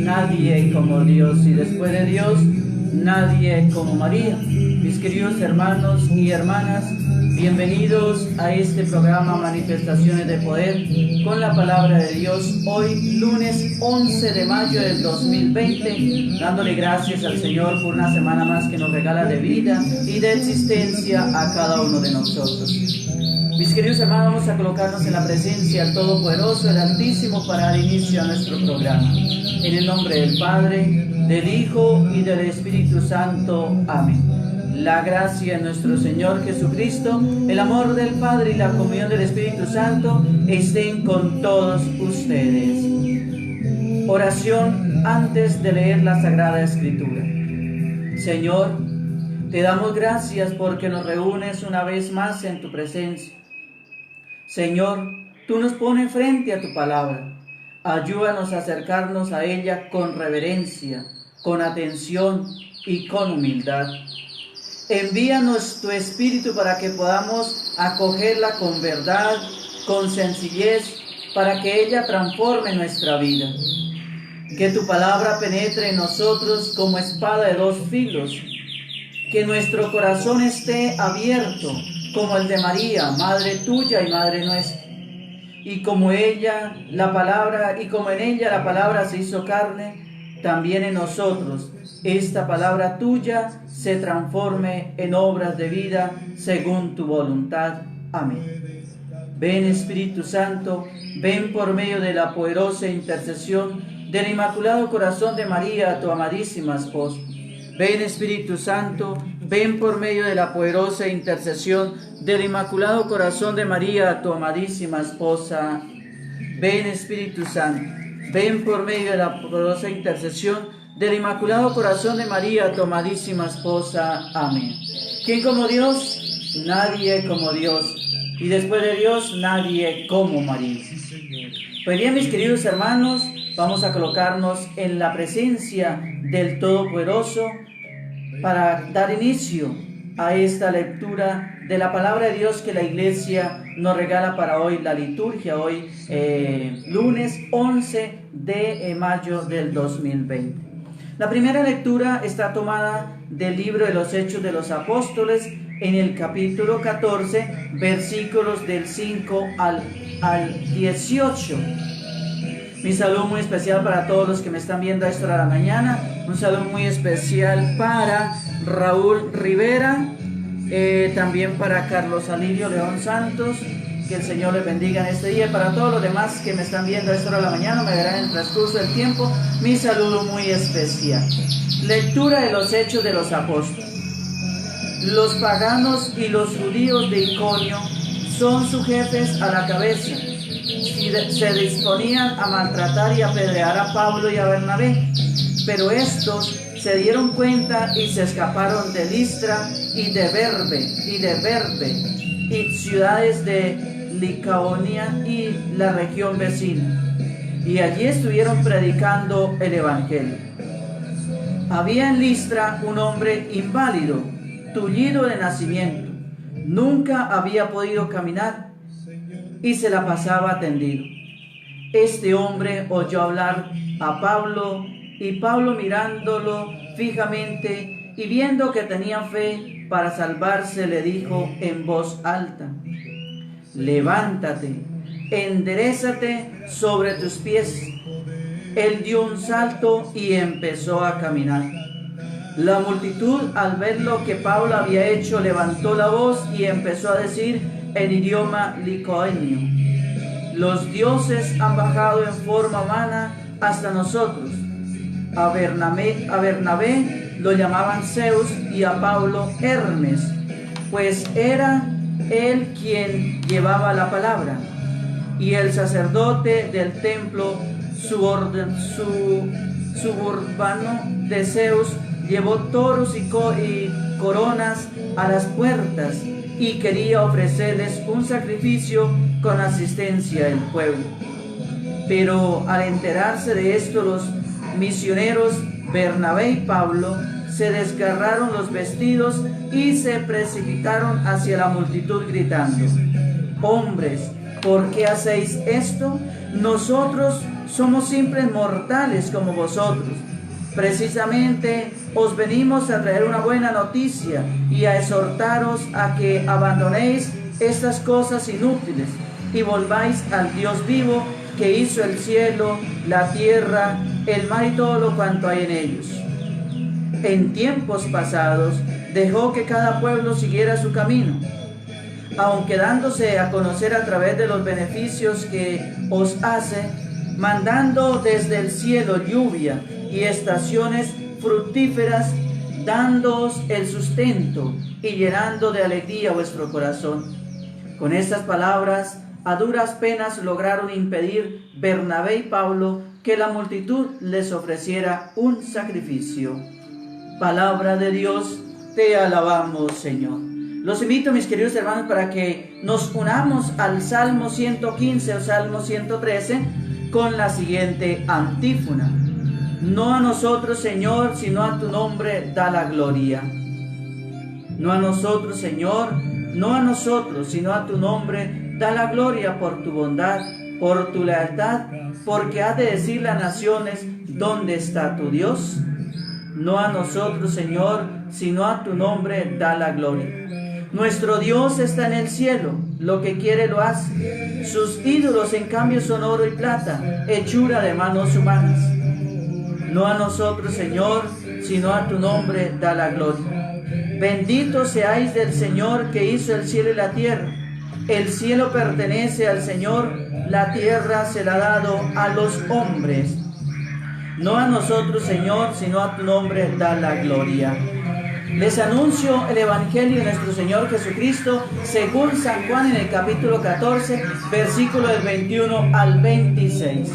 Nadie como Dios, y después de Dios, nadie como María. Mis queridos hermanos y hermanas, bienvenidos a este programa Manifestaciones de Poder con la palabra de Dios. Hoy, lunes 11 de mayo del 2020, dándole gracias al Señor por una semana más que nos regala de vida y de existencia a cada uno de nosotros. Mis queridos hermanos, vamos a colocarnos en la presencia del Todopoderoso, el Altísimo, para dar inicio a nuestro programa. En el nombre del Padre, del Hijo y del Espíritu Santo. Amén. La gracia de nuestro Señor Jesucristo, el amor del Padre y la comunión del Espíritu Santo estén con todos ustedes. Oración antes de leer la Sagrada Escritura. Señor, te damos gracias porque nos reúnes una vez más en tu presencia. Señor, tú nos pones frente a tu palabra. Ayúdanos a acercarnos a ella con reverencia, con atención y con humildad. Envíanos tu Espíritu para que podamos acogerla con verdad, con sencillez, para que ella transforme nuestra vida. Que tu palabra penetre en nosotros como espada de dos filos. Que nuestro corazón esté abierto como el de María, Madre tuya y Madre nuestra. Y como ella, la palabra, y como en ella la palabra se hizo carne, también en nosotros esta palabra tuya se transforme en obras de vida según tu voluntad. Amén. Ven Espíritu Santo, ven por medio de la poderosa intercesión del Inmaculado Corazón de María, tu amadísima esposa. Ven Espíritu Santo, ven por medio de la poderosa intercesión del Inmaculado Corazón de María, tu amadísima esposa. Ven Espíritu Santo, ven por medio de la poderosa intercesión del Inmaculado Corazón de María, tu amadísima esposa. Amén. ¿Quién como Dios? Nadie como Dios. Y después de Dios, nadie como María. Pues bien, mis queridos hermanos, vamos a colocarnos en la presencia del Todopoderoso para dar inicio a esta lectura de la palabra de Dios que la Iglesia nos regala para hoy, la liturgia, hoy lunes 11 de mayo del 2020. La primera lectura está tomada del libro de los Hechos de los Apóstoles en el capítulo 14, versículos del 5 al 18. Mi saludo muy especial para todos los que me están viendo a esta hora de la mañana. Un saludo muy especial para Raúl Rivera, también para Carlos Alirio León Santos. Que el Señor les bendiga en este día. Para todos los demás que me están viendo a esta hora de la mañana, me verán en el transcurso del tiempo. Mi saludo muy especial. Lectura de los Hechos de los Apóstoles. Los paganos y los judíos de Iconio son sus jefes a la cabeza. Se disponían a maltratar y apedrear a Pablo y a Bernabé, pero estos se dieron cuenta y se escaparon de Listra y de Derbe y ciudades de Licaonia y la región vecina, y allí estuvieron predicando el evangelio. Había en Listra un hombre inválido, tullido de nacimiento, nunca había podido caminar y se la pasaba tendido. Este hombre oyó hablar a Pablo, y Pablo, mirándolo fijamente y viendo que tenía fe para salvarse, le dijo en voz alta: levántate, enderézate sobre tus pies. Él dio un salto y empezó a caminar. La multitud, al ver lo que Pablo había hecho, levantó la voz y empezó a decir en idioma licaonio: los dioses han bajado en forma humana hasta nosotros. A Bernabé lo llamaban Zeus y a Pablo Hermes, pues era él quien llevaba la palabra. Y el sacerdote del templo, suburbano de Zeus, llevó toros y coronas a las puertas y quería ofrecerles un sacrificio con asistencia del pueblo. Pero al enterarse de esto, los misioneros Bernabé y Pablo se desgarraron los vestidos y se precipitaron hacia la multitud gritando: hombres, ¿por qué hacéis esto? Nosotros somos simples mortales como vosotros. Precisamente os venimos a traer una buena noticia y a exhortaros a que abandonéis estas cosas inútiles y volváis al Dios vivo, que hizo el cielo, la tierra, el mar y todo lo cuanto hay en ellos. En tiempos pasados dejó que cada pueblo siguiera su camino, aunque dándose a conocer a través de los beneficios que os hace, mandando desde el cielo lluvia y estaciones fructíferas, dándoos el sustento y llenando de alegría vuestro corazón. Con estas palabras, a duras penas lograron impedir Bernabé y Pablo que la multitud les ofreciera un sacrificio. Palabra de Dios, te alabamos, Señor. Los invito, mis queridos hermanos, para que nos unamos al Salmo 115 o Salmo 113 con la siguiente antífona: no a nosotros, Señor, sino a tu nombre da la gloria. No a nosotros, Señor, no a nosotros, sino a tu nombre da la gloria por tu bondad, por tu lealtad, porque has de decir las naciones: ¿dónde está tu Dios? No a nosotros, Señor, sino a tu nombre da la gloria. Nuestro Dios está en el cielo, lo que quiere lo hace. Sus ídolos, en cambio, son oro y plata, hechura de manos humanas. No a nosotros, Señor, sino a tu nombre da la gloria. Bendito seáis del Señor, que hizo el cielo y la tierra. El cielo pertenece al Señor, la tierra se la ha dado a los hombres. No a nosotros, Señor, sino a tu nombre da la gloria. Les anuncio el Evangelio de nuestro Señor Jesucristo según San Juan, en el capítulo 14, versículo del 21 al 26.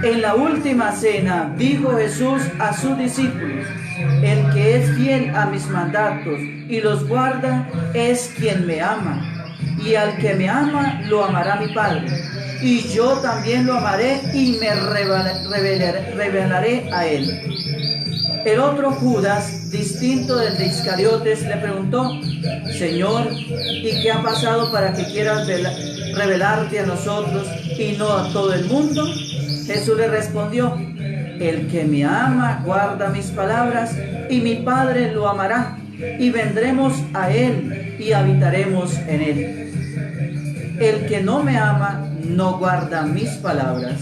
En la última cena dijo Jesús a sus discípulos: el que es fiel a mis mandatos y los guarda es quien me ama. Y al que me ama lo amará mi Padre, y yo también lo amaré y me revelaré a él. El otro Judas, distinto del de Iscariotes, le preguntó: Señor, ¿y qué ha pasado para que quieras revelarte a nosotros y no a todo el mundo? Jesús le respondió: el que me ama guarda mis palabras, y mi Padre lo amará, y vendremos a él y habitaremos en él. El que no me ama no guarda mis palabras.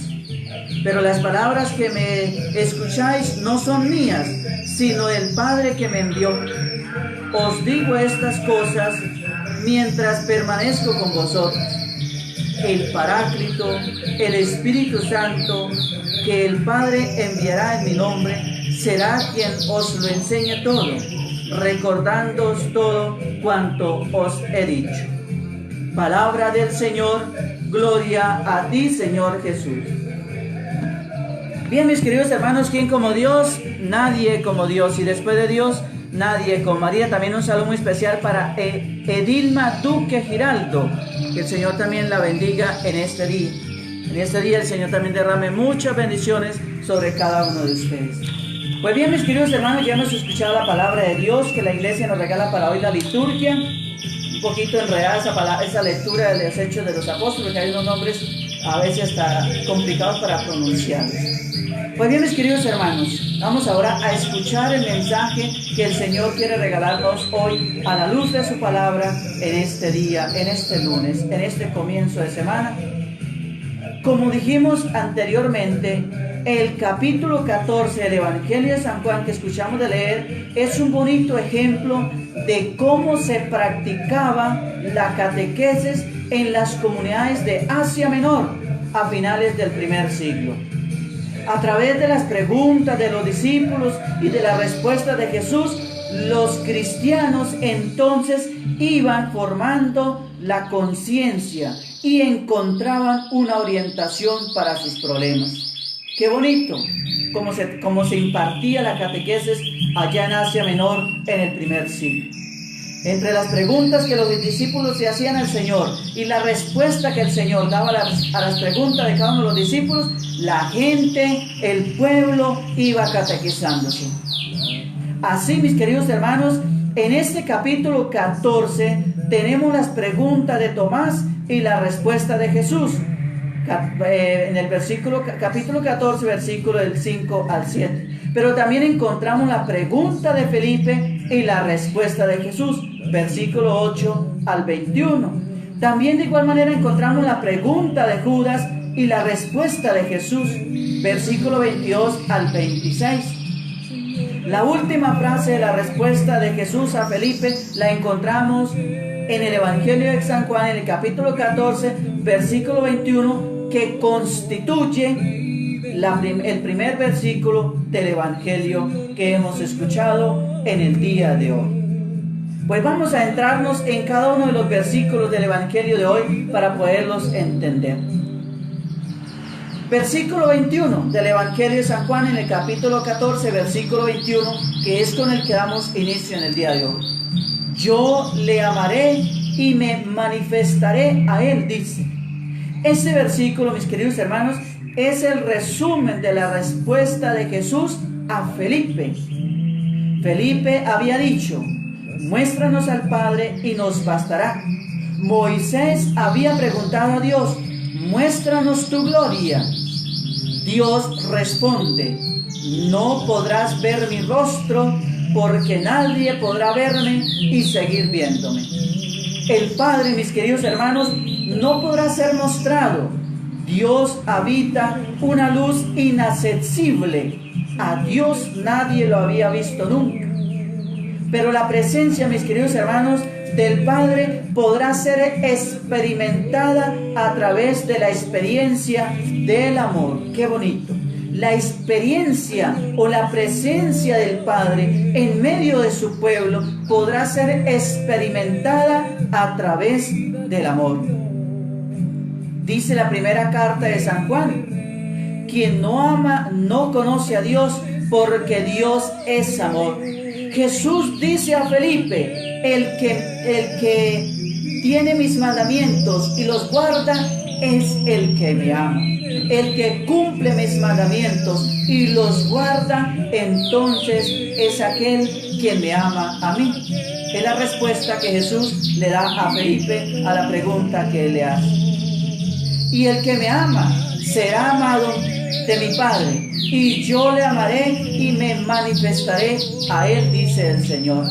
Pero las palabras que me escucháis no son mías, sino del Padre que me envió. Os digo estas cosas mientras permanezco con vosotros. El Paráclito, el Espíritu Santo, que el Padre enviará en mi nombre, será quien os lo enseñe todo, recordándoos todo cuanto os he dicho. Palabra del Señor, gloria a ti, Señor Jesús. Bien, mis queridos hermanos, ¿quién como Dios? Nadie como Dios. Y después de Dios, nadie como María. También un saludo muy especial para Edilma Duque Giraldo. Que el Señor también la bendiga en este día. En este día el Señor también derrame muchas bendiciones sobre cada uno de ustedes. Pues bien, mis queridos hermanos, ya hemos escuchado la palabra de Dios que la iglesia nos regala para hoy, la liturgia. Un poquito enredada esa lectura de los Hechos de los Apóstoles, que hay unos nombres a veces hasta complicados para pronunciar. Pues bien, mis queridos hermanos, vamos ahora a escuchar el mensaje que el Señor quiere regalarnos hoy a la luz de su palabra en este día, en este lunes, en este comienzo de semana. Como dijimos anteriormente, el capítulo 14 del Evangelio de San Juan que escuchamos de leer es un bonito ejemplo de cómo se practicaba la catequesis en las comunidades de Asia Menor a finales del primer siglo. A través de las preguntas de los discípulos y de la respuesta de Jesús, los cristianos entonces iban formando la conciencia y encontraban una orientación para sus problemas. Qué bonito cómo se impartía la catequesis allá en Asia Menor en el primer siglo. Entre las preguntas que los discípulos se hacían al Señor y la respuesta que el Señor daba a las preguntas de cada uno de los discípulos, la gente, el pueblo iba catequizándose. Así, mis queridos hermanos, en este capítulo 14 tenemos las preguntas de Tomás y la respuesta de Jesús. En el capítulo 14, versículo del 5 al 7. Pero también encontramos la pregunta de Felipe y la respuesta de Jesús, versículo 8 al 21. También de igual manera encontramos la pregunta de Judas y la respuesta de Jesús, versículo 22 al 26. La última frase de la respuesta de Jesús a Felipe la encontramos en el Evangelio de San Juan, en el capítulo 14, versículo 21, que constituye el primer versículo del Evangelio que hemos escuchado en el día de hoy. Pues vamos a entrarnos en cada uno de los versículos del Evangelio de hoy para poderlos entender. Versículo 21 del Evangelio de San Juan en el capítulo 14, versículo 21, que es con el que damos inicio en el día de hoy. Yo le amaré y me manifestaré a él, dice. Este versículo, mis queridos hermanos, es el resumen de la respuesta de Jesús a Felipe. Felipe había dicho: muéstranos al Padre y nos bastará. Moisés había preguntado a Dios: muéstranos tu gloria. Dios responde: no podrás ver mi rostro, porque nadie podrá verme y seguir viéndome. El Padre, mis queridos hermanos, no podrá ser mostrado. Dios habita una luz inaccesible. A Dios nadie lo había visto nunca. Pero la presencia, mis queridos hermanos, del Padre podrá ser experimentada a través de la experiencia del amor. ¡Qué bonito! La experiencia o la presencia del Padre en medio de su pueblo podrá ser experimentada a través del amor. Dice la primera carta de San Juan: quien no ama no conoce a Dios, porque Dios es amor. Jesús dice a Felipe: el que tiene mis mandamientos y los guarda es el que me ama. El que cumple mis mandamientos y los guarda, entonces es aquel quien me ama a mí. Es la respuesta que Jesús le da a Felipe a la pregunta que él le hace. Y el que me ama será amado de mi Padre, y yo le amaré y me manifestaré a él, dice el Señor.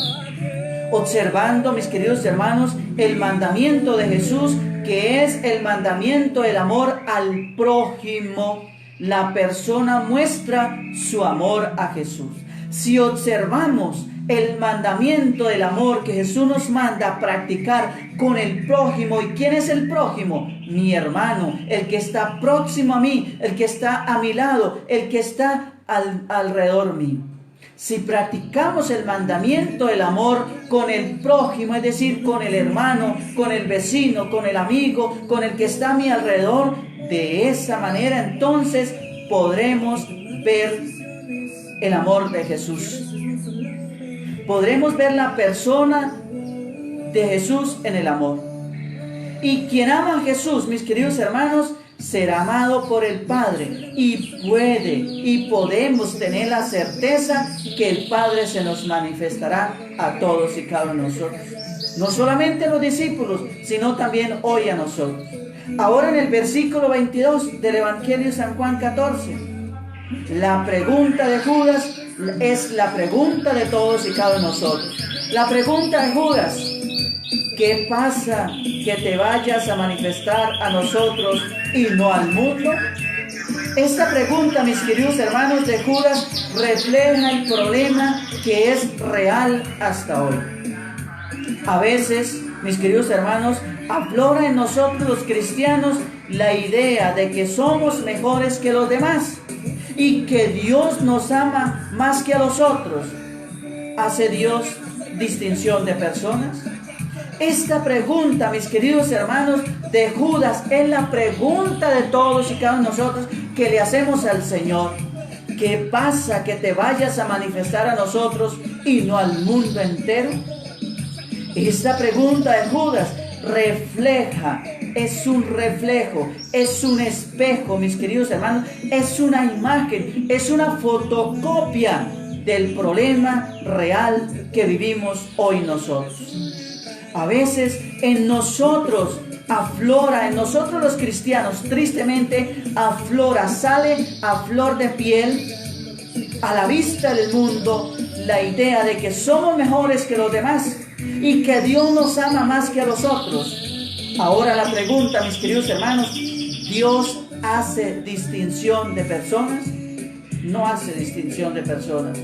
Observando, mis queridos hermanos, el mandamiento de Jesús, que es el mandamiento del amor al prójimo, la persona muestra su amor a Jesús. Si observamos el mandamiento del amor que Jesús nos manda a practicar con el prójimo, ¿y quién es el prójimo? Mi hermano, el que está próximo a mí, el que está a mi lado, el que está alrededor mío. Si practicamos el mandamiento del amor con el prójimo, es decir, con el hermano, con el vecino, con el amigo, con el que está a mi alrededor, de esa manera entonces podremos ver el amor de Jesús. Podremos ver la persona de Jesús en el amor. Y quien ama a Jesús, mis queridos hermanos, será amado por el Padre, y podemos tener la certeza que el Padre se nos manifestará a todos y cada uno de nosotros. No solamente a los discípulos, sino también hoy a nosotros. Ahora en el versículo 22 del Evangelio de San Juan 14, La pregunta de Judas es la pregunta de todos y cada uno de nosotros. La pregunta de Judas: ¿qué pasa que te vayas a manifestar a nosotros y no al mundo? Esta pregunta, mis queridos hermanos, de Judas refleja el problema que es real hasta hoy. A veces, mis queridos hermanos, aflora en nosotros los cristianos la idea de que somos mejores que los demás y que Dios nos ama más que a los otros. ¿Hace Dios distinción de personas? Esta pregunta, mis queridos hermanos, de Judas es la pregunta de todos y cada uno de nosotros que le hacemos al Señor. ¿Qué pasa que te vayas a manifestar a nosotros y no al mundo entero? Esta pregunta de Judas refleja, es un reflejo, es un espejo, mis queridos hermanos, es una imagen, es una fotocopia del problema real que vivimos hoy nosotros. A veces en nosotros aflora, en nosotros los cristianos, tristemente aflora, sale a flor de piel, a la vista del mundo, la idea de que somos mejores que los demás y que Dios nos ama más que a los otros. Ahora la pregunta, mis queridos hermanos: ¿Dios hace distinción de personas? No hace distinción de personas.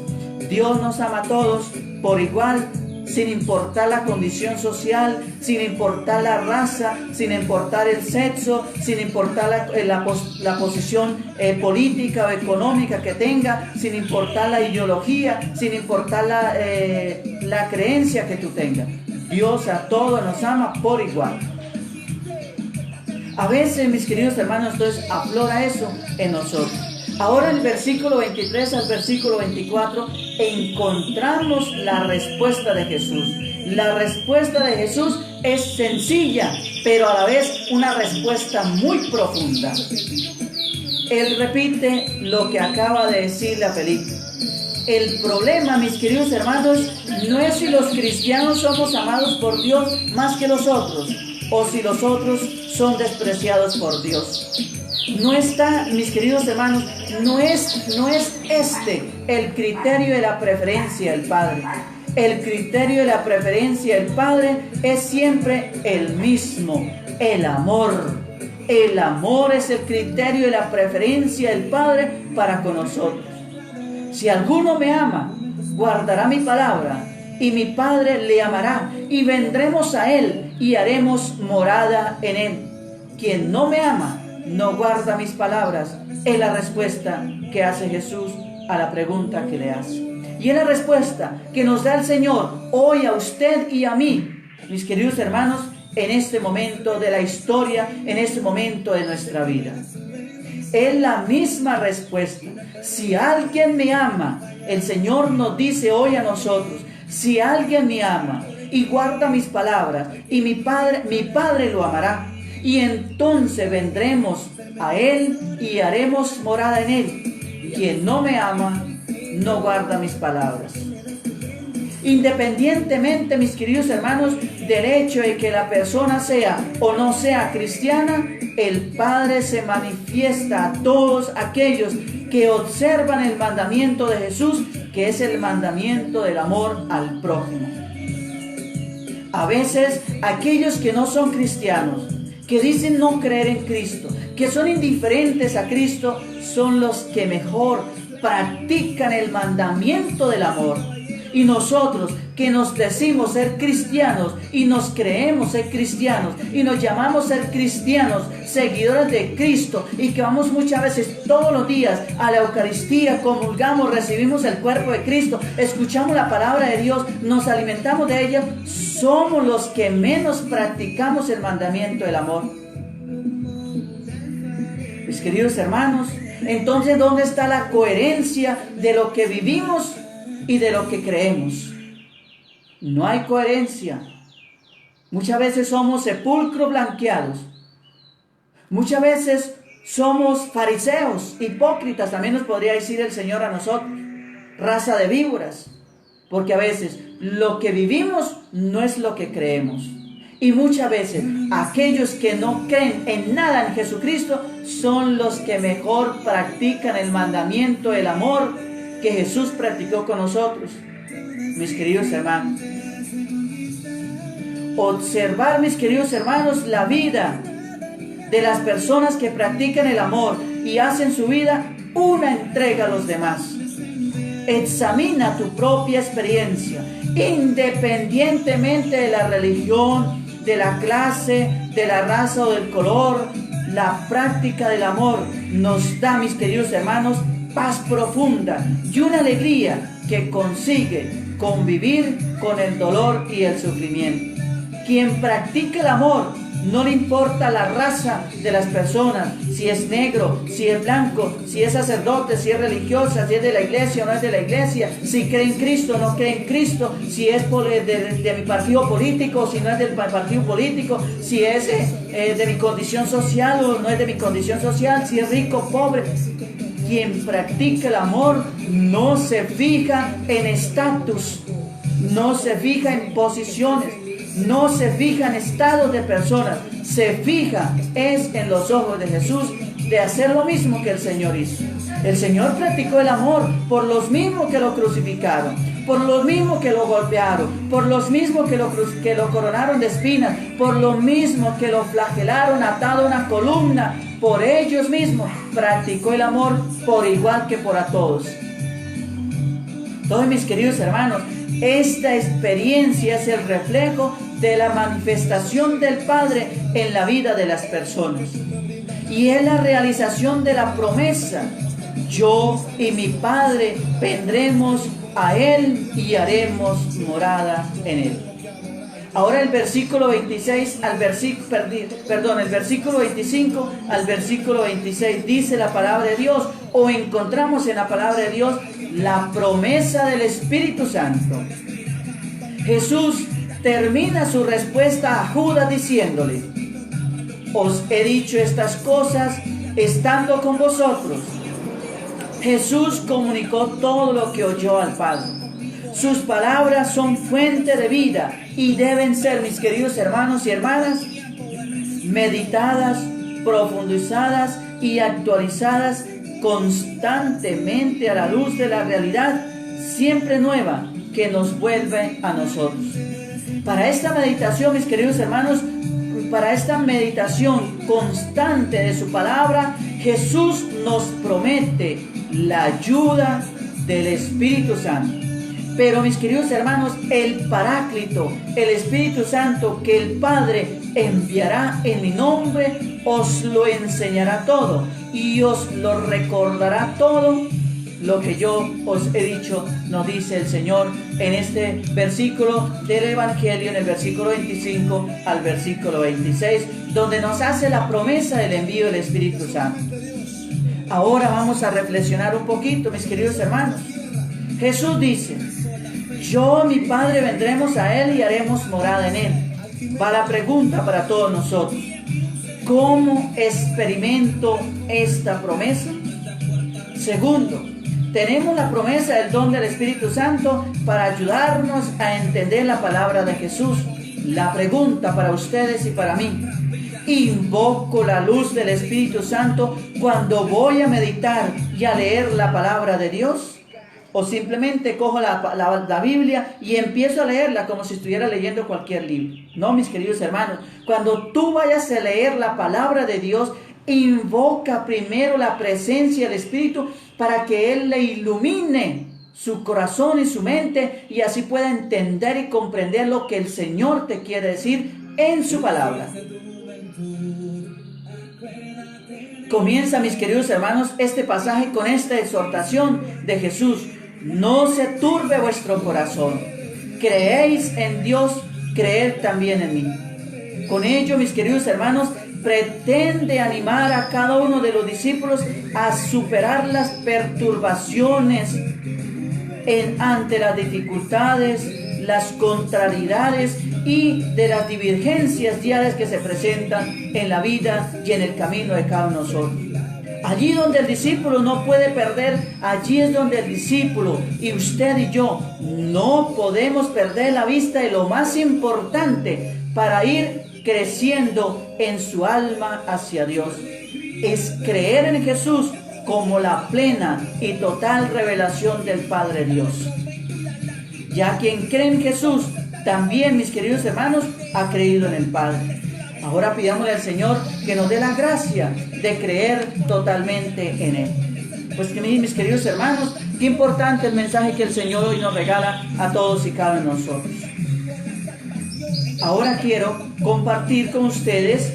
Dios nos ama a todos por igual, sin importar la condición social, sin importar la raza, sin importar el sexo, sin importar la posición política o económica que tenga, sin importar la ideología, sin importar la creencia que tú tengas. Dios a todos nos ama por igual. A veces, mis queridos hermanos, entonces aflora eso en nosotros. Ahora en el versículo 23 al versículo 24 encontramos la respuesta de Jesús. La respuesta de Jesús es sencilla, pero a la vez una respuesta muy profunda. Él repite lo que acaba de decirle a Felipe. El problema, mis queridos hermanos, no es si los cristianos somos amados por Dios más que los otros, o si los otros son despreciados por Dios. No está, mis queridos hermanos, no es este el criterio de la preferencia del Padre. El criterio de la preferencia del Padre es siempre el mismo: el amor. El amor es el criterio de la preferencia del Padre para con nosotros. Si alguno me ama, guardará mi palabra, y mi Padre le amará, y vendremos a él y haremos morada en él. Quien no me ama, no guarda mis palabras. Es la respuesta que hace Jesús a la pregunta que le hace. Y es la respuesta que nos da el Señor hoy a usted y a mí, mis queridos hermanos, en este momento de la historia, en este momento de nuestra vida. Es la misma respuesta. Si alguien me ama, el Señor nos dice hoy a nosotros: si alguien me ama y guarda mis palabras, y mi Padre lo amará. Y entonces vendremos a él y haremos morada en él. Quien no me ama, no guarda mis palabras. Independientemente, mis queridos hermanos, del hecho de que la persona sea o no sea cristiana, el Padre se manifiesta a todos aquellos que observan el mandamiento de Jesús, que es el mandamiento del amor al prójimo. A veces, aquellos que no son cristianos, que dicen no creer en Cristo, que son indiferentes a Cristo, son los que mejor practican el mandamiento del amor. Y nosotros que nos decimos ser cristianos y nos creemos ser cristianos y nos llamamos ser cristianos, seguidores de Cristo, y que vamos muchas veces todos los días a la Eucaristía, comulgamos, recibimos el cuerpo de Cristo, escuchamos la palabra de Dios, nos alimentamos de ella, somos los que menos practicamos el mandamiento del amor. Mis queridos hermanos, entonces, ¿dónde está la coherencia de lo que vivimos y de lo que creemos? No hay coherencia. Muchas veces somos sepulcros blanqueados. Muchas veces somos fariseos, hipócritas, también nos podría decir el Señor a nosotros, raza de víboras, porque a veces lo que vivimos no es lo que creemos. Y muchas veces aquellos que no creen en nada en Jesucristo son los que mejor practican el mandamiento del amor que Jesús practicó con nosotros. Mis queridos hermanos, observar, mis queridos hermanos, la vida de las personas que practican el amor y hacen su vida una entrega a los demás. Examina tu propia experiencia, independientemente de la religión, de la clase, de la raza o del color. La práctica del amor nos da, mis queridos hermanos, paz profunda y una alegría que consigue convivir con el dolor y el sufrimiento. Quien practica el amor, no le importa la raza de las personas, si es negro, si es blanco, si es sacerdote, si es religiosa, si es de la iglesia o no es de la iglesia, si cree en Cristo o no cree en Cristo, si es de mi partido político o si no es del partido político, si es de mi condición social o no es de mi condición social, si es rico o pobre. Quien practica el amor no se fija en estatus, no se fija en posiciones, no se fija en estados de personas, se fija es en los ojos de Jesús de hacer lo mismo que el Señor hizo. El Señor practicó el amor por los mismos que lo crucificaron, por los mismos que lo golpearon, por los mismos que lo coronaron de espinas, por los mismos que lo flagelaron atado a una columna. Por ellos mismos practicó el amor por igual que por a todos. Entonces, mis queridos hermanos, esta experiencia es el reflejo de la manifestación del Padre en la vida de las personas. Y es la realización de la promesa: yo y mi Padre vendremos a Él y haremos morada en Él. Ahora el versículo 26 al el versículo 25 al versículo 26 dice la palabra de Dios, o encontramos en la palabra de Dios la promesa del Espíritu Santo. Jesús termina su respuesta a Judas diciéndole: os he dicho estas cosas estando con vosotros. Jesús comunicó todo lo que oyó al Padre. Sus palabras son fuente de vida y deben ser, mis queridos hermanos y hermanas, meditadas, profundizadas y actualizadas constantemente a la luz de la realidad siempre nueva que nos vuelve a nosotros. Para esta meditación, mis queridos hermanos, para esta meditación constante de su palabra, Jesús nos promete la ayuda del Espíritu Santo. Pero, mis queridos hermanos, el Paráclito, el Espíritu Santo que el Padre enviará en mi nombre, os lo enseñará todo y os lo recordará todo lo que yo os he dicho, nos dice el Señor en este versículo del Evangelio, en el versículo 25 al versículo 26, donde nos hace la promesa del envío del Espíritu Santo. Ahora vamos a reflexionar un poquito, mis queridos hermanos. Jesús dice: yo, mi Padre, vendremos a Él y haremos morada en Él. Va la pregunta para todos nosotros: ¿cómo experimento esta promesa? Segundo, tenemos la promesa del don del Espíritu Santo para ayudarnos a entender la palabra de Jesús. La pregunta para ustedes y para mí: ¿invoco la luz del Espíritu Santo cuando voy a meditar y a leer la palabra de Dios? ¿O simplemente cojo la Biblia y empiezo a leerla como si estuviera leyendo cualquier libro? No, mis queridos hermanos, cuando tú vayas a leer la palabra de Dios, invoca primero la presencia del Espíritu para que Él le ilumine su corazón y su mente y así pueda entender y comprender lo que el Señor te quiere decir en su palabra. Comienza, mis queridos hermanos, este pasaje con esta exhortación de Jesús: no se turbe vuestro corazón. Creéis en Dios, creed también en mí. Con ello, mis queridos hermanos, pretende animar a cada uno de los discípulos a superar las perturbaciones ante las dificultades, las contrariedades y de las divergencias diarias que se presentan en la vida y en el camino de cada uno de nosotros. Allí donde el discípulo no puede perder, allí es donde el discípulo y usted y yo no podemos perder la vista de lo más importante para ir creciendo en su alma hacia Dios. Es creer en Jesús como la plena y total revelación del Padre Dios. Ya quien cree en Jesús, también, mis queridos hermanos, ha creído en el Padre. Ahora pidámosle al Señor que nos dé la gracia de creer totalmente en Él. Pues que mis queridos hermanos, qué importante el mensaje que el Señor hoy nos regala a todos y cada uno de nosotros. Ahora quiero compartir con ustedes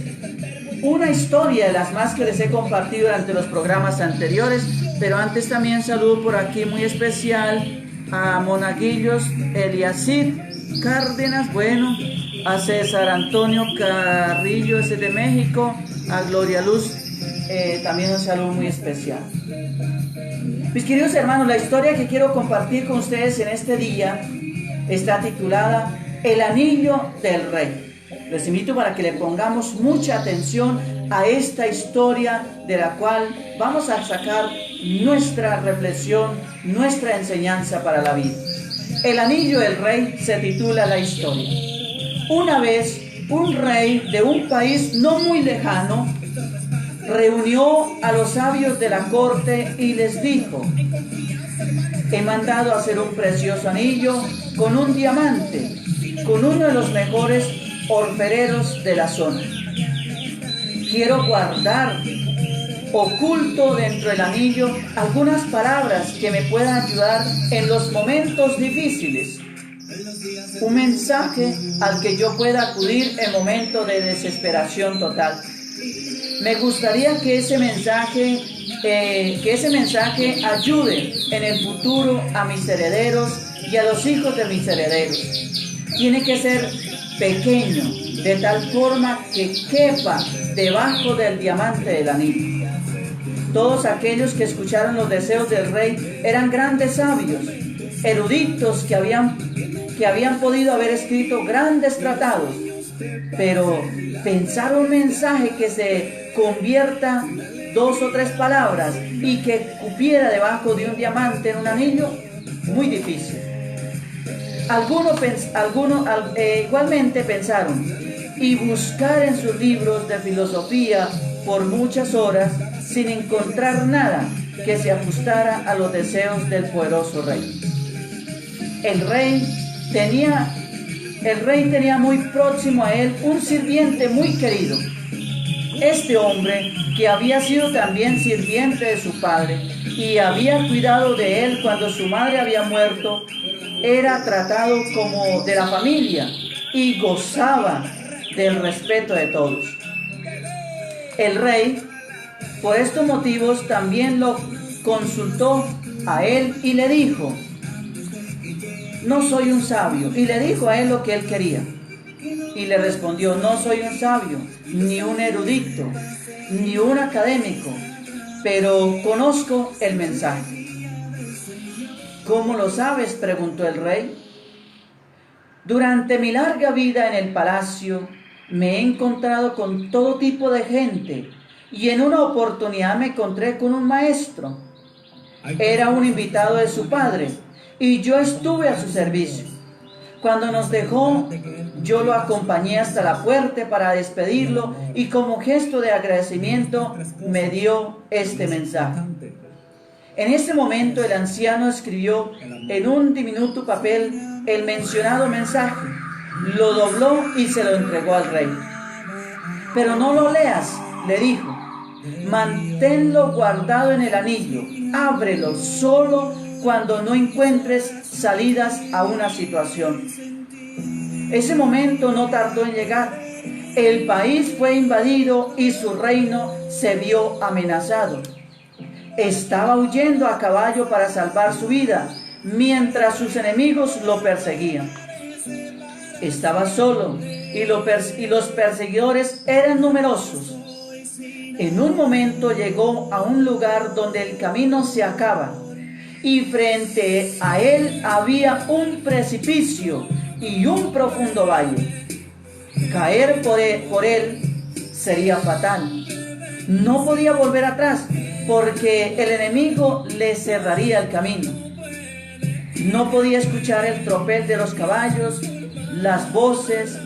una historia de las más que les he compartido durante los programas anteriores, pero antes también saludo por aquí muy especial a Monaguillos Eliacid Cárdenas, bueno, a César Antonio Carrillo, ese de México, a Gloria Luz, también un saludo muy especial. Mis queridos hermanos, la historia que quiero compartir con ustedes en este día está titulada El Anillo del Rey. Les invito para que le pongamos mucha atención a esta historia de la cual vamos a sacar nuestra reflexión, nuestra enseñanza para la vida. El Anillo del Rey se titula la historia. Una vez, un rey de un país no muy lejano reunió a los sabios de la corte y les dijo: he mandado a hacer un precioso anillo con un diamante, con uno de los mejores orfebreros de la zona. Quiero guardar oculto dentro del anillo algunas palabras que me puedan ayudar en los momentos difíciles. Un mensaje al que yo pueda acudir en momentos de desesperación total. Me gustaría que ese mensaje ayude en el futuro a mis herederos y a los hijos de mis herederos. Tiene que ser pequeño, de tal forma que quepa debajo del diamante del anillo. Todos aquellos que escucharon los deseos del rey eran grandes sabios, eruditos que habían podido haber escrito grandes tratados, pero pensar un mensaje que se convierta 2 o 3 palabras y que cupiera debajo de un diamante en un anillo, muy difícil. Algunos igualmente pensaron y buscar en sus libros de filosofía por muchas horas sin encontrar nada que se ajustara a los deseos del poderoso rey. El rey tenía muy próximo a él un sirviente muy querido. Este hombre, que había sido también sirviente de su padre y había cuidado de él cuando su madre había muerto, era tratado como de la familia y gozaba del respeto de todos. El rey, por estos motivos, también lo consultó a él y le dijo: no soy un sabio. Y le dijo a él lo que él quería. Y le respondió: no soy un sabio, ni un erudito, ni un académico, pero conozco el mensaje. ¿Cómo lo sabes?, preguntó el rey. Durante mi larga vida en el palacio me he encontrado con todo tipo de gente y en una oportunidad me encontré con un maestro. Era un invitado de su padre y yo estuve a su servicio. Cuando nos dejó, yo lo acompañé hasta la puerta para despedirlo y como gesto de agradecimiento me dio este mensaje. En ese momento el anciano escribió en un diminuto papel el mencionado mensaje, lo dobló y se lo entregó al rey. Pero no lo leas, le dijo, manténlo guardado en el anillo, ábrelo solo cuando no encuentres salidas a una situación. Ese momento no tardó en llegar. El país fue invadido y su reino se vio amenazado. Estaba huyendo a caballo para salvar su vida, mientras sus enemigos lo perseguían. Estaba solo y los perseguidores eran numerosos. En un momento llegó a un lugar donde el camino se acaba y frente a él había un precipicio y un profundo valle. Caer por él sería fatal. No podía volver atrás porque el enemigo le cerraría el camino. No podía escuchar el tropel de los caballos, las voces,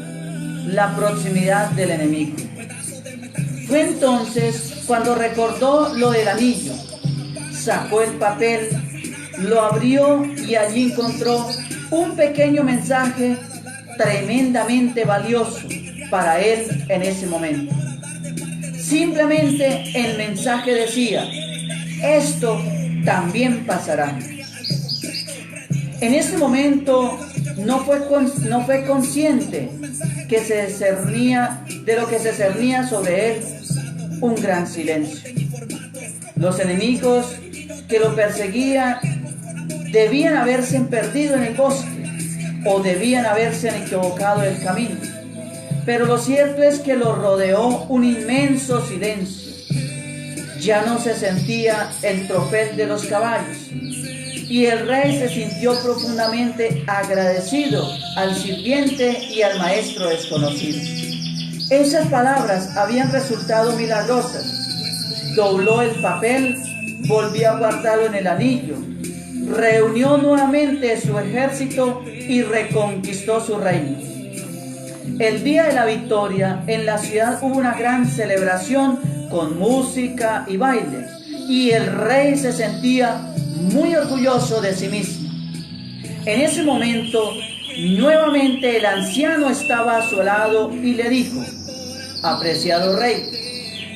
la proximidad del enemigo. Fue entonces cuando recordó lo del anillo, sacó el papel, lo abrió y allí encontró un pequeño mensaje tremendamente valioso para él en ese momento. Simplemente el mensaje decía: esto también pasará. En ese momento no fue consciente que se discernía de lo que se cernía sobre él un gran silencio. Los enemigos que lo perseguían debían haberse perdido en el bosque o debían haberse equivocado el camino. Pero lo cierto es que lo rodeó un inmenso silencio. Ya no se sentía el tropel de los caballos y el rey se sintió profundamente agradecido al sirviente y al maestro desconocido. Esas palabras habían resultado milagrosas. Dobló el papel, volvió a guardarlo en el anillo, reunió nuevamente su ejército y reconquistó su reino. El día de la victoria, en la ciudad hubo una gran celebración con música y baile, y el rey se sentía muy orgulloso de sí mismo. En ese momento, nuevamente el anciano estaba a su lado y le dijo: apreciado rey,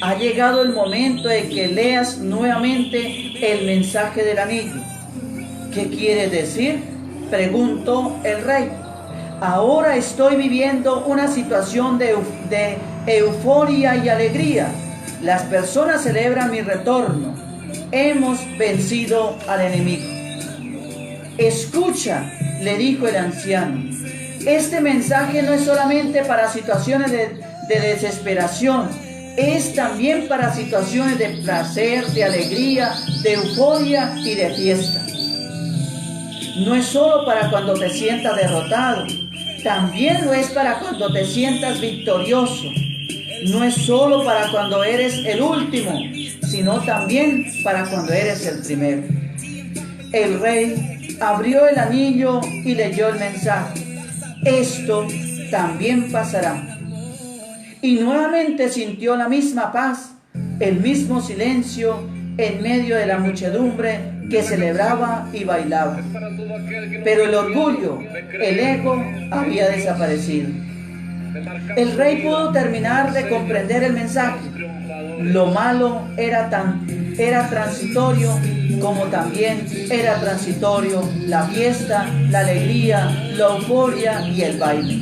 ha llegado el momento de que leas nuevamente el mensaje del anillo. ¿Qué quiere decir?, preguntó el rey. Ahora estoy viviendo una situación de euforia y alegría. Las personas celebran mi retorno. Hemos vencido al enemigo. Escucha, le dijo el anciano. Este mensaje no es solamente para situaciones de desesperación, es también para situaciones de placer, de alegría, de euforia y de fiesta. No es solo para cuando te sientas derrotado, también lo es para cuando te sientas victorioso. No es solo para cuando eres el último, sino también para cuando eres el primero. El rey abrió el anillo y leyó el mensaje: esto también pasará. Y nuevamente sintió la misma paz, el mismo silencio en medio de la muchedumbre que celebraba y bailaba. Pero el orgullo, el ego, había desaparecido. El rey pudo terminar de comprender el mensaje. Lo malo era transitorio, como también era transitorio la fiesta, la alegría, la euforia y el baile.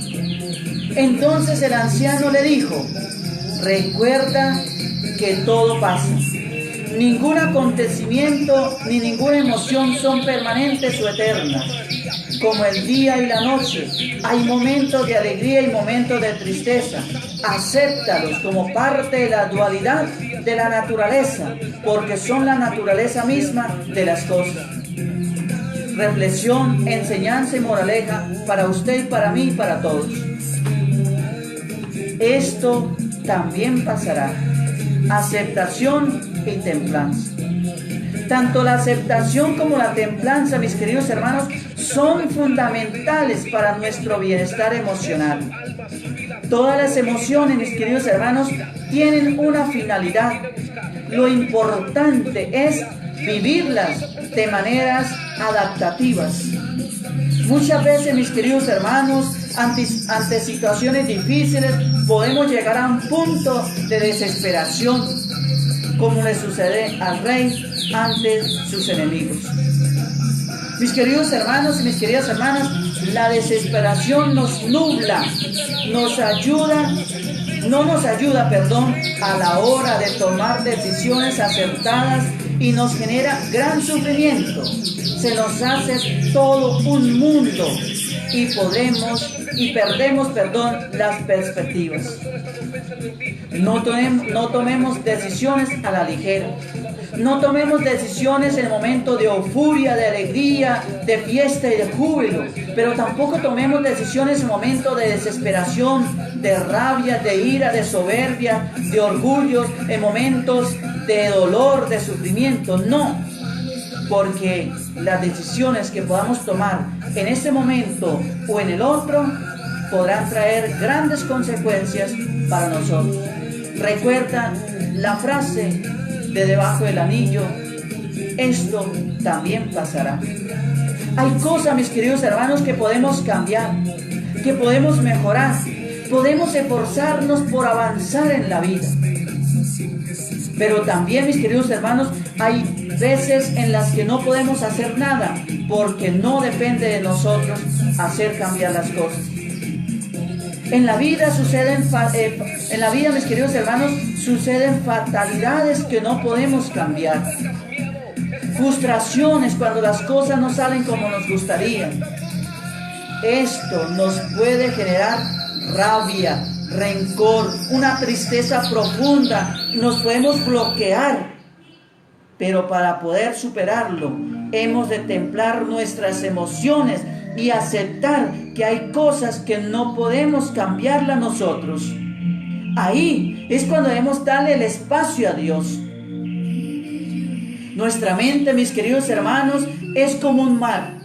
Entonces el anciano le dijo: recuerda que todo pasa. Ningún acontecimiento ni ninguna emoción son permanentes o eternas. Como el día y la noche, hay momentos de alegría y momentos de tristeza. Acéptalos como parte de la dualidad de la naturaleza, porque son la naturaleza misma de las cosas. Reflexión, enseñanza y moraleja para usted y para mí y para todos. Esto también pasará. Aceptación y templanza. Tanto la aceptación como la templanza, mis queridos hermanos, son fundamentales para nuestro bienestar emocional. Todas las emociones, mis queridos hermanos, tienen una finalidad. Lo importante es vivirlas de maneras adaptativas. Muchas veces, mis queridos hermanos, ante situaciones difíciles, podemos llegar a un punto de desesperación, como le sucede al rey ante sus enemigos. Mis queridos hermanos y mis queridas hermanas, la desesperación nos nubla, no nos ayuda, a la hora de tomar decisiones acertadas y nos genera gran sufrimiento. Se nos hace todo un mundo y perdemos las perspectivas. No tomemos decisiones a la ligera. No tomemos decisiones en el momento de euforia, de alegría, de fiesta y de júbilo, pero tampoco tomemos decisiones en el momento de desesperación, de rabia, de ira, de soberbia, de orgullo, en momentos de dolor, de sufrimiento. No, porque las decisiones que podamos tomar en este momento o en el otro podrán traer grandes consecuencias para nosotros. Recuerda la frase de debajo del anillo: esto también pasará. Hay cosas, mis queridos hermanos, que podemos cambiar, que podemos mejorar, podemos esforzarnos por avanzar en la vida. Pero también, mis queridos hermanos, hay veces en las que no podemos hacer nada, porque no depende de nosotros hacer cambiar las cosas. En la vida, mis queridos hermanos, suceden fatalidades que no podemos cambiar. Frustraciones cuando las cosas no salen como nos gustaría. Esto nos puede generar rabia, rencor, una tristeza profunda. Nos podemos bloquear. Pero para poder superarlo, hemos de templar nuestras emociones y aceptar que hay cosas que no podemos cambiarlas nosotros. Ahí es cuando debemos darle el espacio a Dios. Nuestra mente, mis queridos hermanos, es como un mar,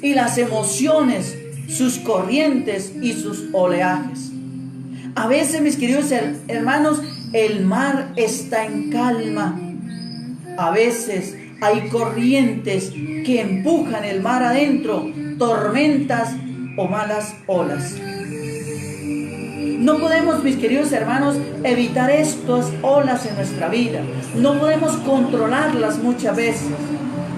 y las emociones, sus corrientes y sus oleajes. A veces, mis queridos hermanos, el mar está en calma. A veces hay corrientes que empujan el mar adentro, tormentas o malas olas. No podemos, mis queridos hermanos, evitar estas olas en nuestra vida. No podemos controlarlas muchas veces,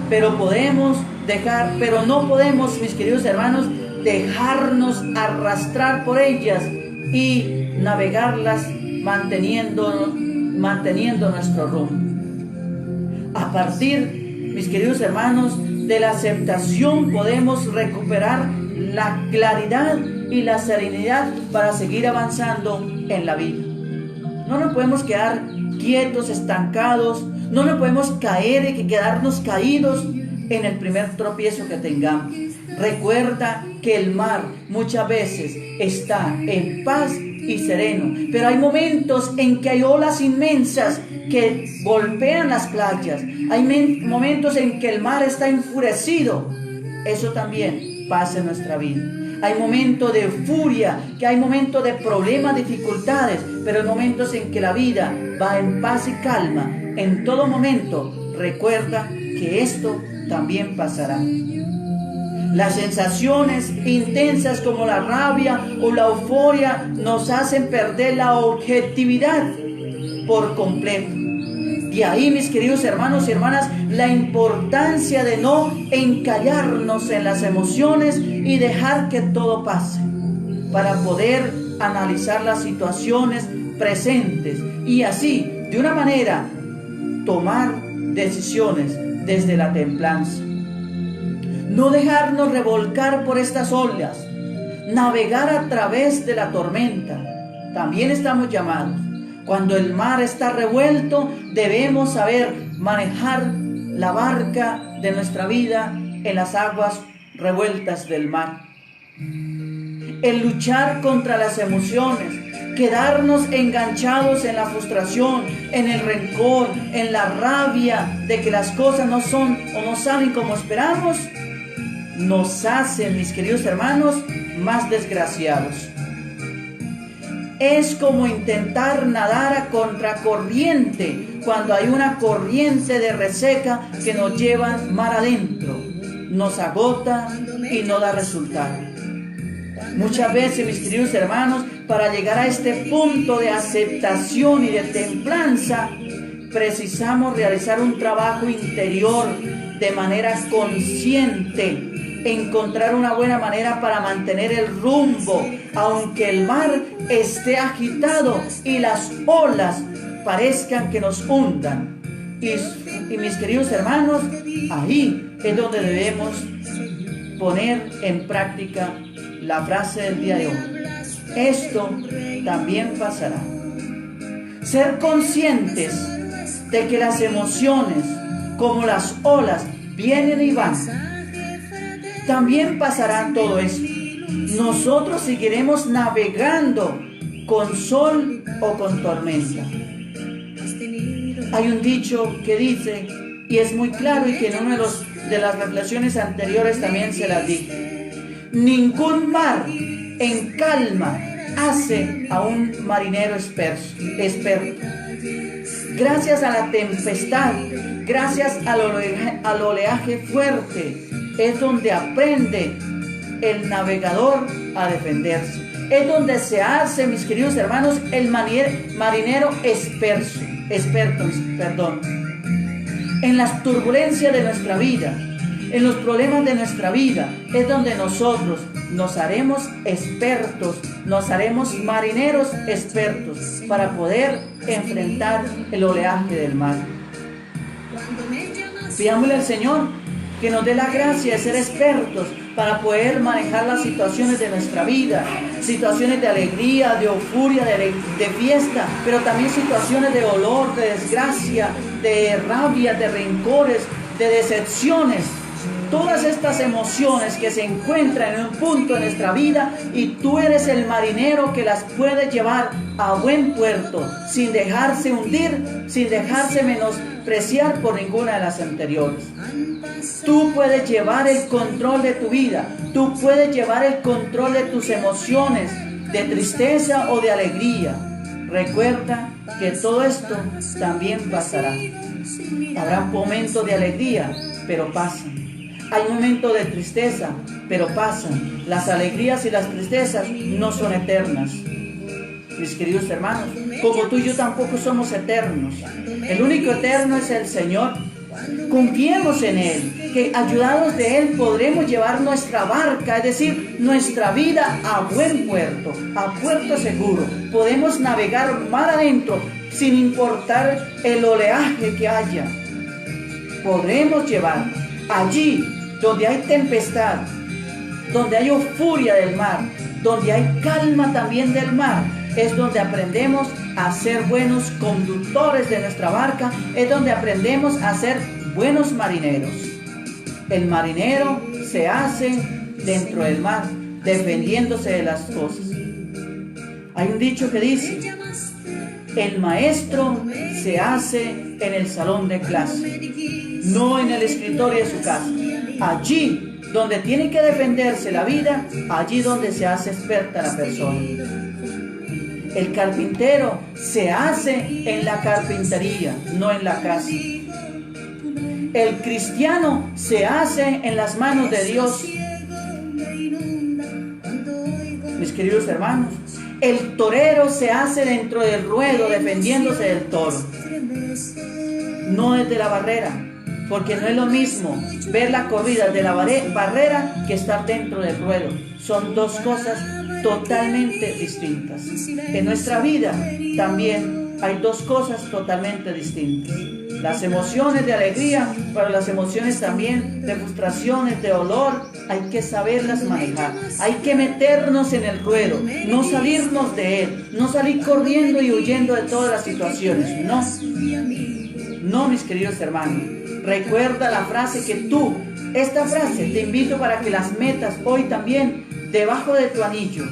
pero no podemos, mis queridos hermanos, dejarnos arrastrar por ellas y navegarlas manteniendo nuestro rumbo. A partir, mis queridos hermanos, de la aceptación podemos recuperar la claridad y la serenidad para seguir avanzando en la vida. No nos podemos quedar quietos, estancados, no nos podemos caer y quedarnos caídos en el primer tropiezo que tengamos. Recuerda que el mar muchas veces está en paz y sereno, pero hay momentos en que hay olas inmensas que golpean las playas. Hay momentos en que el mar está enfurecido. Eso también pasa en nuestra vida. Hay momentos de furia, que hay momentos de problemas, dificultades, pero hay momentos en que la vida va en paz y calma. En todo momento, recuerda que esto también pasará. Las sensaciones intensas como la rabia o la euforia nos hacen perder la objetividad por completo. De ahí, mis queridos hermanos y hermanas, la importancia de no encallarnos en las emociones y dejar que todo pase, para poder analizar las situaciones presentes y así, de una manera, tomar decisiones desde la templanza. No dejarnos revolcar por estas olas, navegar a través de la tormenta. También estamos llamados. Cuando el mar está revuelto, debemos saber manejar la barca de nuestra vida en las aguas revueltas del mar. El luchar contra las emociones, quedarnos enganchados en la frustración, en el rencor, en la rabia de que las cosas no son o no salen como esperamos, nos hacen, mis queridos hermanos, más desgraciados. Es como intentar nadar a contracorriente cuando hay una corriente de reseca que nos lleva mar adentro, nos agota y no da resultado. Muchas veces, mis queridos hermanos, para llegar a este punto de aceptación y de templanza, precisamos realizar un trabajo interior de manera consciente, encontrar una buena manera para mantener el rumbo, aunque el mar esté agitado y las olas parezcan que nos hundan. Y mis queridos hermanos, ahí es donde debemos poner en práctica la frase del día de hoy. Esto también pasará. Ser conscientes de que las emociones, como las olas, vienen y van. También pasará todo eso. Nosotros seguiremos navegando con sol o con tormenta. Hay un dicho que dice, y es muy claro, y que en una de las reflexiones anteriores también se las dije: ningún mar en calma hace a un marinero experto. Gracias a la tempestad, gracias al oleaje fuerte, es donde aprende el navegador a defenderse. Es donde se hace, mis queridos hermanos, el marinero experto. En las turbulencias de nuestra vida, en los problemas de nuestra vida, es donde nosotros nos haremos expertos, nos haremos marineros expertos para poder enfrentar el oleaje del mar. Pidámosle al Señor que nos dé la gracia de ser expertos para poder manejar las situaciones de nuestra vida, situaciones de alegría, de euforia, de fiesta, pero también situaciones de dolor, de desgracia, de rabia, de rencores, de decepciones. Todas estas emociones que se encuentran en un punto de nuestra vida, y tú eres el marinero que las puede llevar a buen puerto, sin dejarse hundir, sin dejarse menospreciar por ninguna de las anteriores. Tú puedes llevar el control de tu vida, tú puedes llevar el control de tus emociones, de tristeza o de alegría. Recuerda que todo esto también pasará. Habrá momentos de alegría, pero pasan. Hay momentos de tristeza, pero pasan. Las alegrías y las tristezas no son eternas. Mis queridos hermanos, como tú y yo tampoco somos eternos. El único eterno es el Señor. Confiemos en Él, que ayudados de Él podremos llevar nuestra barca, es decir, nuestra vida a buen puerto, a puerto seguro. Podemos navegar mar adentro sin importar el oleaje que haya. Podremos llevar allí donde hay tempestad, donde hay euforia del mar, donde hay calma también del mar, es donde aprendemos a ser buenos conductores de nuestra barca, es donde aprendemos a ser buenos marineros. El marinero se hace dentro del mar, defendiéndose de las cosas. Hay un dicho que dice: el maestro se hace en el salón de clase, no en el escritorio de su casa. Allí donde tiene que defenderse la vida, allí donde se hace experta la persona. El carpintero se hace en la carpintería, no en la casa. El cristiano se hace en las manos de Dios. Mis queridos hermanos, el torero se hace dentro del ruedo, defendiéndose del toro, no desde la barrera, porque no es lo mismo ver la corrida de la barrera que estar dentro del ruedo. Son dos cosas totalmente distintas. En nuestra vida también hay dos cosas totalmente distintas. Las emociones de alegría, pero las emociones también de frustraciones, de dolor, hay que saberlas manejar. Hay que meternos en el ruedo, no salirnos de él, no salir corriendo y huyendo de todas las situaciones. No, mis queridos hermanos. Recuerda la frase esta frase te invito para que las metas hoy también debajo de tu anillo,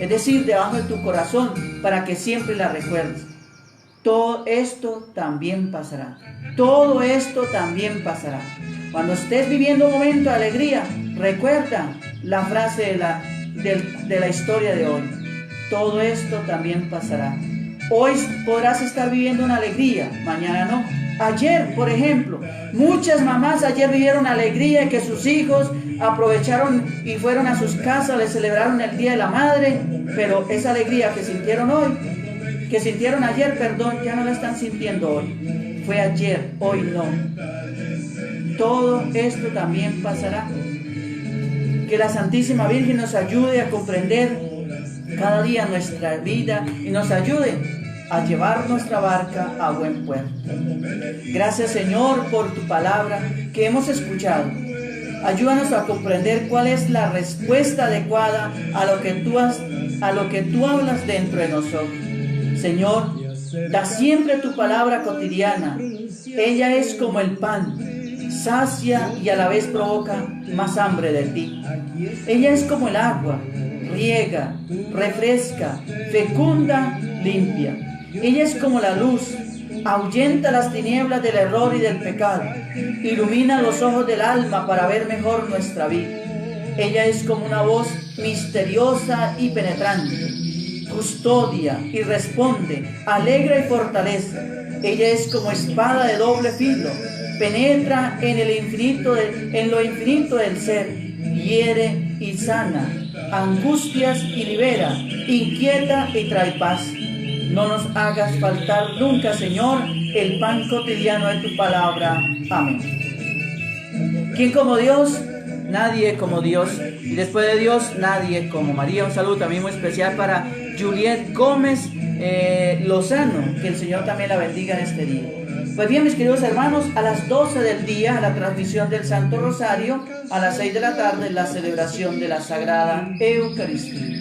es decir, debajo de tu corazón, para que siempre la recuerdes. Todo esto también pasará. Todo esto también pasará. Cuando estés viviendo un momento de alegría, recuerda la frase de la historia de hoy. Todo esto también pasará. Hoy podrás estar viviendo una alegría, mañana no. Ayer, por ejemplo, muchas mamás ayer vivieron alegría y que sus hijos aprovecharon y fueron a sus casas, les celebraron el Día de la Madre, pero esa alegría que sintieron ayer, ya no la están sintiendo hoy. Fue ayer, hoy no. Todo esto también pasará. Que la Santísima Virgen nos ayude a comprender cada día nuestra vida y nos ayude a llevar nuestra barca a buen puerto. Gracias, Señor, por tu palabra que hemos escuchado. Ayúdanos a comprender cuál es la respuesta adecuada a lo que tú hablas dentro de nosotros. Señor, da siempre tu palabra cotidiana. Ella es como el pan, sacia y a la vez provoca más hambre de ti. Ella es como el agua, riega, refresca, fecunda, limpia. Ella es como la luz, ahuyenta las tinieblas del error y del pecado, ilumina los ojos del alma para ver mejor nuestra vida. Ella es como una voz misteriosa y penetrante, custodia y responde, alegra y fortalece. Ella es como espada de doble filo, penetra en lo infinito del ser, hiere y sana, angustias y libera, inquieta y trae paz. No nos hagas faltar nunca, Señor, el pan cotidiano de tu palabra. Amén. ¿Quién como Dios? Nadie como Dios. Y después de Dios, nadie como María. Un saludo también muy especial para Juliet Gómez Lozano. Que el Señor también la bendiga en este día. Pues bien, mis queridos hermanos, a las 12 del día, la transmisión del Santo Rosario. A las 6 de la tarde, la celebración de la Sagrada Eucaristía.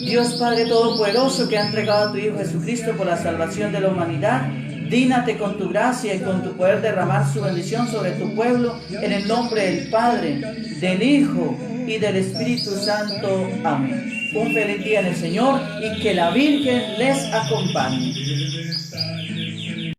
Dios Padre Todopoderoso, que ha entregado a tu Hijo Jesucristo por la salvación de la humanidad, dígnate con tu gracia y con tu poder derramar su bendición sobre tu pueblo, en el nombre del Padre, del Hijo y del Espíritu Santo. Amén. Un feliz día en el Señor y que la Virgen les acompañe.